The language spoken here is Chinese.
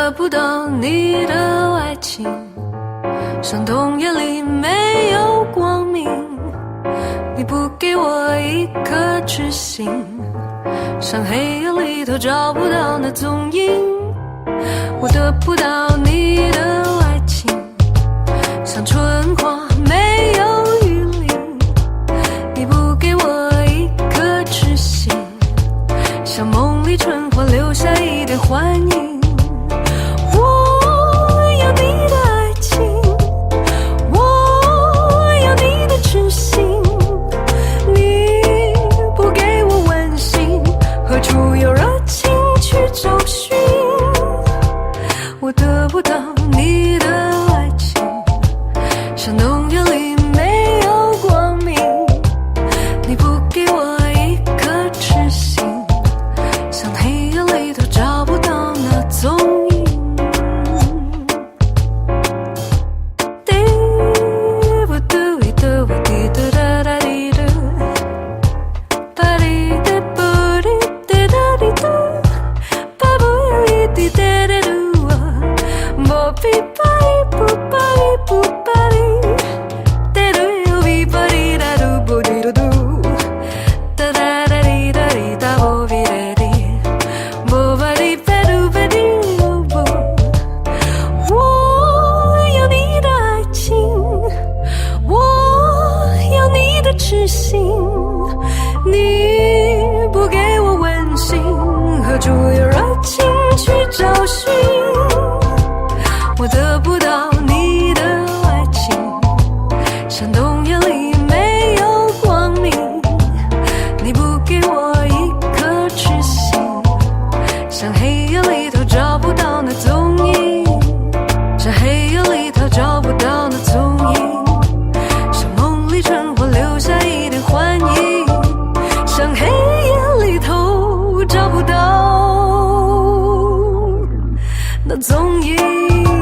得不到你的爱情，像冬夜里没有光明，你不给我一颗痴心，像黑夜里头找不到那踪影。我得不到你的爱情，像春花没有雨淋，你不给我一颗痴心，像梦里春花留下一点幻影。我要你的爱情，我要你的痴心，你不给我温馨，何处有热情去找寻？我得不到你的爱情，像冬夜里没有光明，你不给我一颗痴心，像黑夜里头找不到那踪影。痴心，你不给我温馨，何处有热情去找寻？我得不到你的爱情，像冬夜里没有光明，你不给我一颗痴心，像黑夜里头找不到那踪影，像黑夜里头找不到那踪影，像梦里春花留下一点幻影，像黑夜里头找不到那踪影。